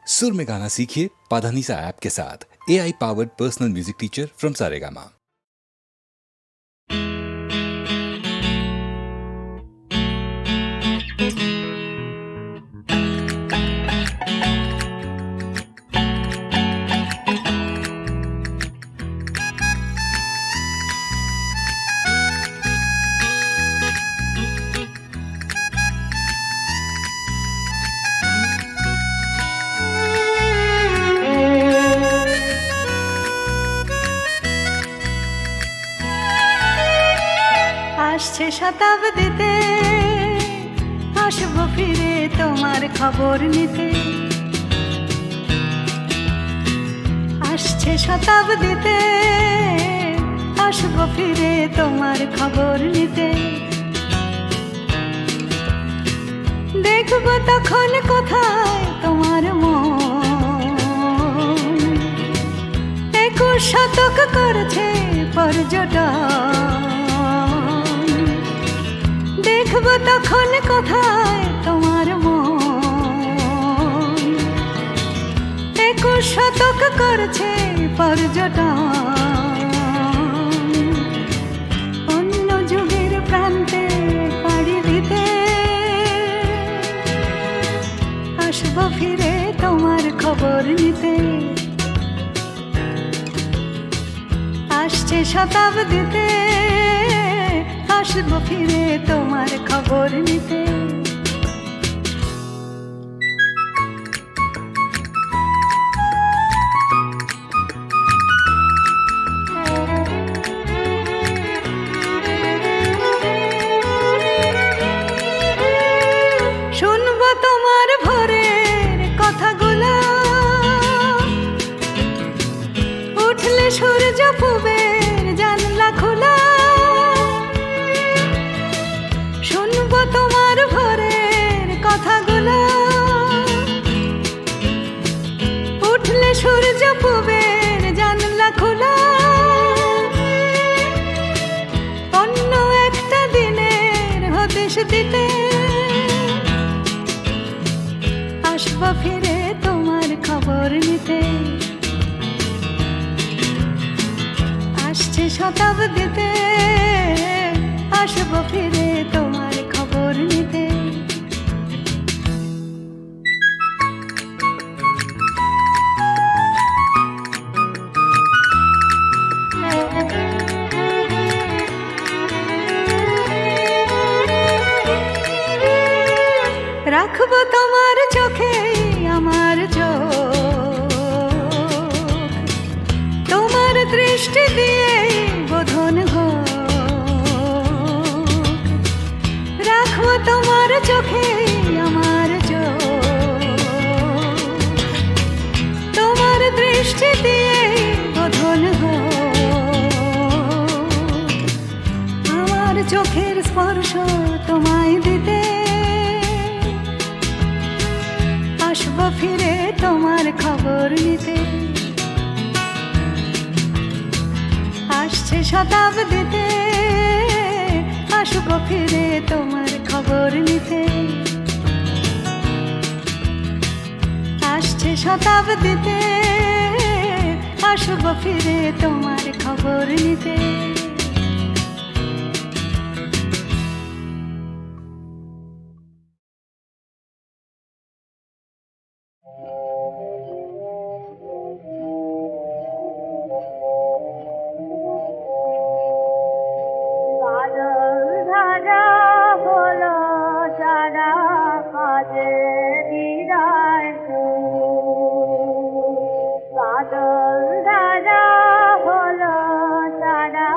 सुर में गाना सीखिए पाधानीसा ऐप के साथ। AI powered personal music teacher from Saregama. আসছে শতাব্দীতে আসবো ফিরে তোমার খবর নিতে। আসছে শতাব্দীতে আসবো ফিরে তোমার খবর নিতে। দেখবো তখন কোথায় তোমার মন, 21 শতক করছে পর্যটন। দেখব তখন কোথায় তোমার মন, 21 শতক করছে পর্যটন। অন্য যুগের প্রান্তে পাড়ি দিতে আসবো ফিরে তোমার খবর নিতে। আসছে শতাব্দীতে আসবো ফিরে তোমার খবর নিতে। শুনবো তোমার ভোরের কথাগুলো, উঠলে সূর্য পূবের জানলা খোলা। শুনবো তোমার ভোরের কথাগুলো, উঠলে সূর্য পূবের জানলা খোলা। অন্য একটা দিনের হদিশ দিতে আসবো ফিরে তোমার খবর নিতে। আসছে শতাব্দীতে আসবো ফিরে তোমার খবর নিতে। রাখবো তোমার চোখে আমার চোখ, তোমার দৃষ্টি দিয়ে বোধন হোক। রাখবো তোমার চোখে আমার চোখ, তোমার দৃষ্টি দিয়ে বোধন হোক। আমার চোখের স্পর্শ তোমায় দিতে আসবো ফিরে তোমার খবর নিতে। আসছে শতাব্দীতে আসবো ফিরে তোমার খবর নিতে। আসছে শতাব্দীতে আসবো ফিরে তোমার খবর নিতে। বাদল ধারা হলো সারা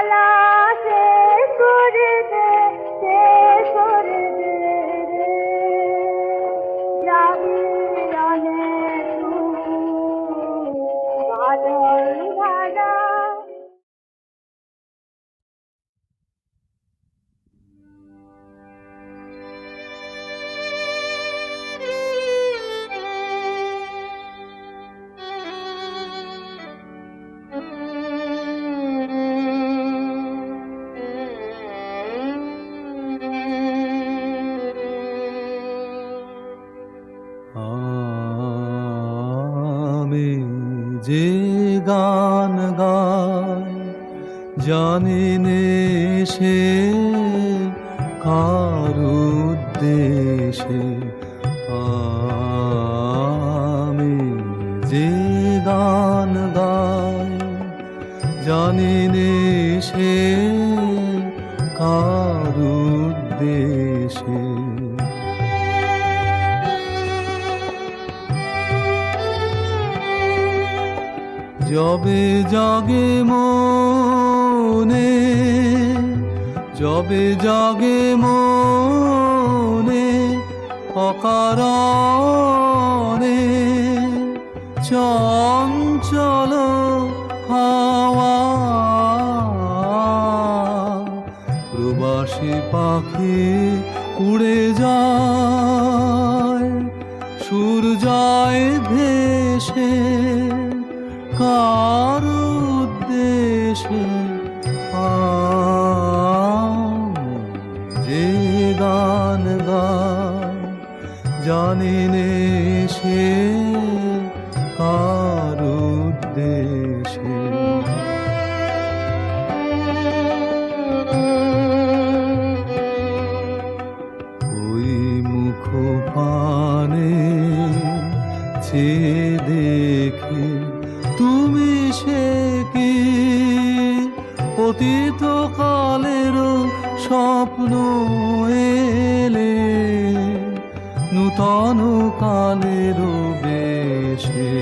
খেলা শেষ করে দে, শেষ করে দে রে। যাবি অনেক দূর, ভালোই ভালো। আমি যে গান গাই জানি নে সে কার উদ্দেশে। আমি যে গান গাই জানি নে সে কার উদ্দেশে। যবে জাগে মনে, যবে জাগে মনে অকারণে চঞ্চল হাওয়া, প্রবাসী পাখি উড়ে যায় সুর যায় ভেসে কার উদ্দেশে। যে গান গায় জানি নে সে কার উদ্দেশে। ওই মুখ পানে চেয়ে দেখে তুমি সে কি অতীত কালের স্বপ্ন এলে নূতন কালের বেশে।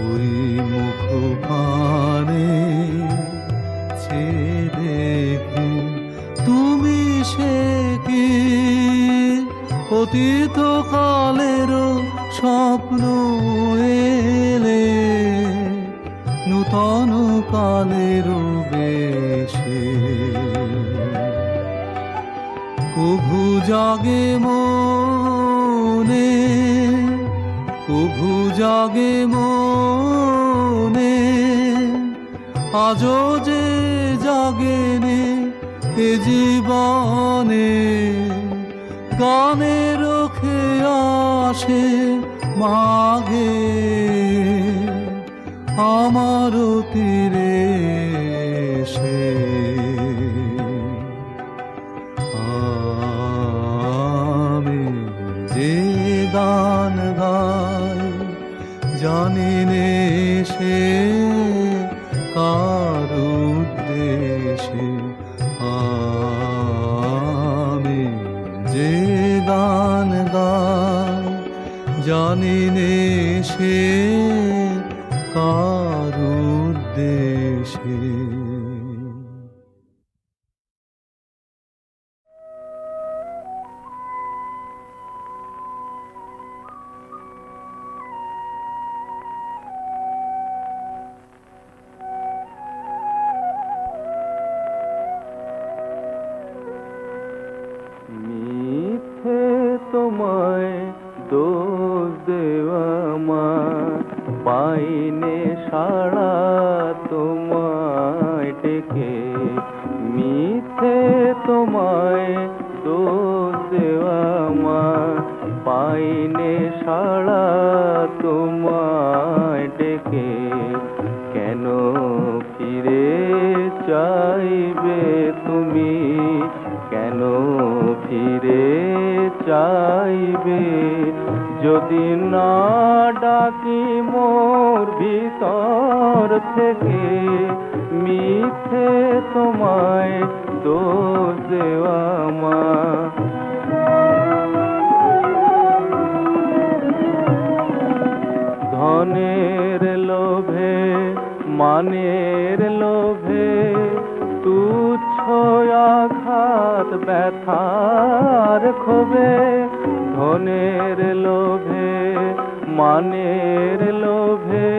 ওই মুখ পানে চেয়ে দেখে তুমি সে কি অতীত কালের স্বপ্ন এলে নূতন কালের বেশে। কভু জাগে মনে, কভু জাগে মনে আজও যে জাগেনে এ জীবনে। গানের খেয়ে আসে মাঘে আমার তীরে সে। আমি যে গান গাই জানি নে সে কার উদ্দেশে। আমি যে গান গাই জানি নে সে কার উদ্দেশে। মিথ্যে তোমায় দোষ দেওয়া আমার পাইনে সাড়া তোমায় ডেকে। মিথ্যে তোমায় দোষ দেওয়া আমার পাইনে সাড়া তোমায় ডেকে। কেন ফিরে চাইবে তুমি, কেন ফিরে চাইবে যদি না ডাকি মোর ভিতর থেকে। মিথ্যে তোমায় দোষ দেওয়া আমার। ধনের লোভে মানের লোভে তুচ্ছ আঘাত ব্যথার ক্ষোভে, ধনের লোভে মানের লোভে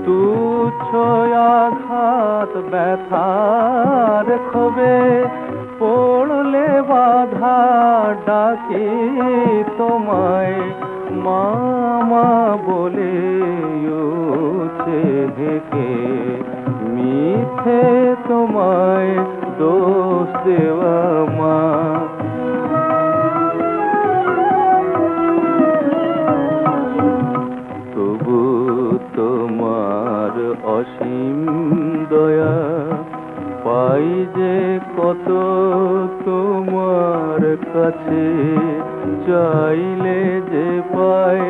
তুচ্ছ আঘাত ব্যথার ক্ষোভে, পড়লে বাধা ডাকি তোমায় মামা বলে উঠে হেকে, মিথ্যে তোমায় দোষ দেওয়া মা। তবু তোমার অসীম দয়া পাই যে কত তোমার কাছে, চাইলে যে পাই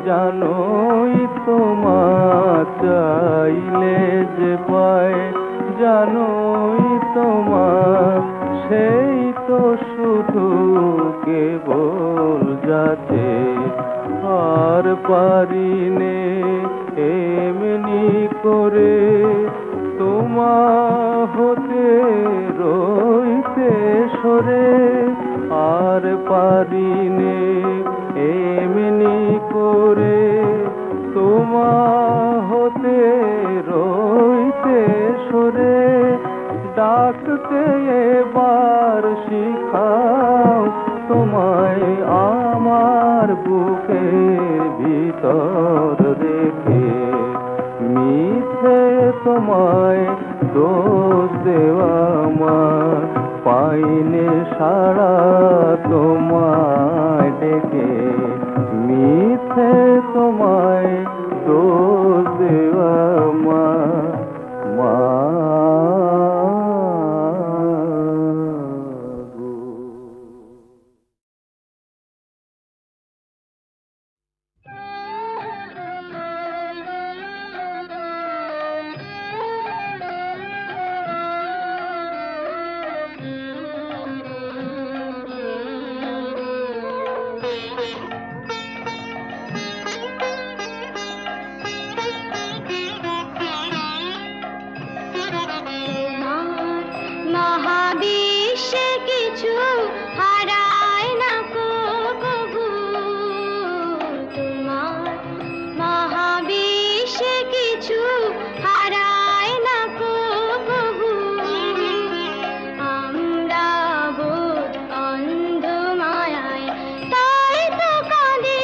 জানোই তোমার, চাইলে যে পাই জানোই তোমার, সেই তো শুধু কেবল যাতে আর পারিনে এমনি করে তোমার হতে রইতে সরে, আর পারিনে এমনি করে তোমার হতে রইতে সরে, ডাকতে এবার শিখাও তোমায় আমার বুকের ভিতর রেখে, মিথ্যে তোমায় দোষ দেওয়া মা। পাইনে সারা তোমায় ডেকে, মিথ্যে তোমায় দোষ দেওয়া মা, মা। মহাবিশ্বে কিছু হারায় না কো কভু, তোমার মহাবিশ্বে কিছু হারায় না কো কভু। আমরা বোধ অন্ধ মায়ায় তাই তো কাঁদি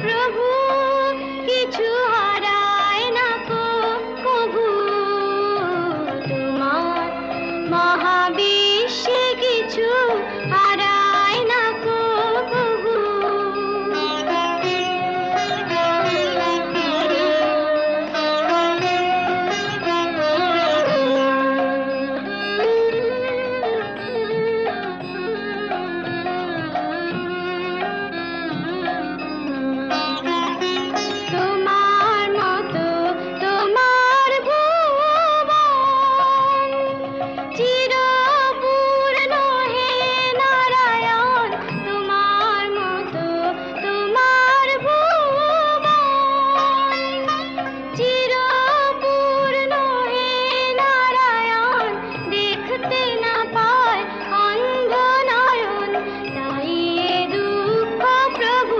প্রভু, কিছু হারায় না কো কভু। তোমার মহাবিশ্বে কিছু হারায় না কো কভু। তোমার মতো তোমার ভুবন চিরপূর্ণ হে নারায়ণ, তোমার মতো তোমার ভুবন চিরপূর্ণ হে নারায়ণ, দেখতে না পায় অন্ধ নয়ন, তাই এ দুঃখ প্রভু।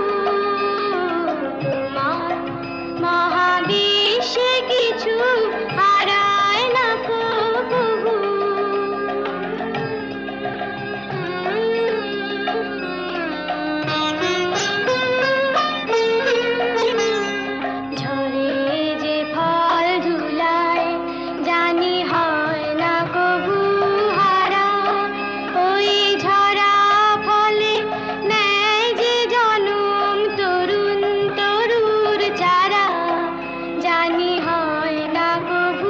তোমার মহাবিশ্বে কিছু হারায় না কো কভু। ঝরে যে ফল ধুলায় জানি হয় না কভু হারা, ওই ঝরা ফলে নেয় যে জনম তরুণ তরুর চারা, জানি হয় না কভু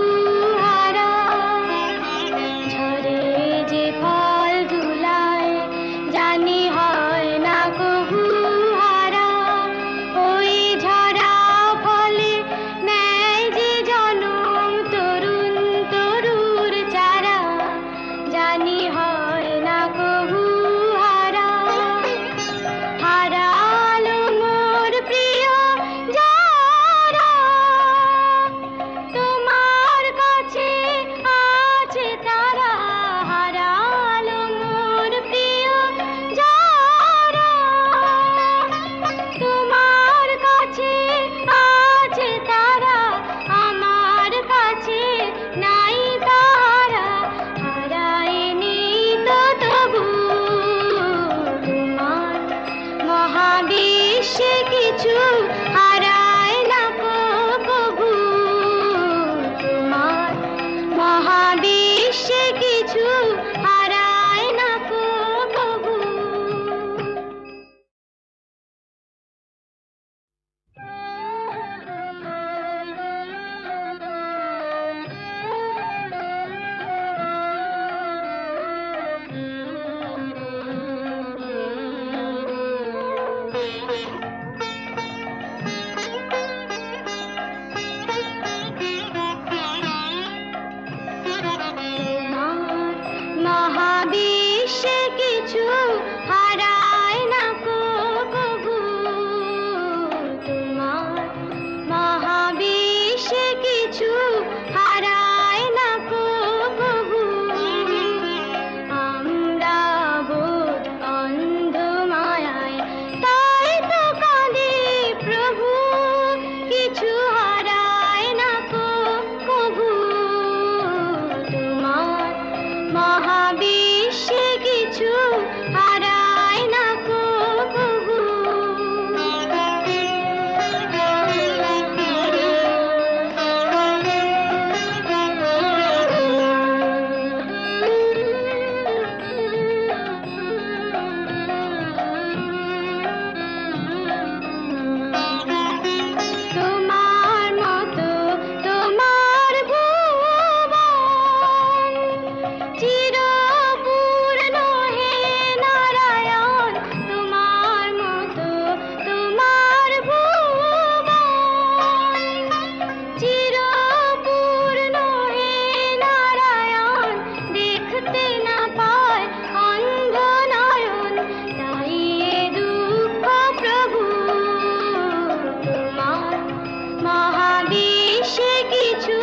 সে কিছু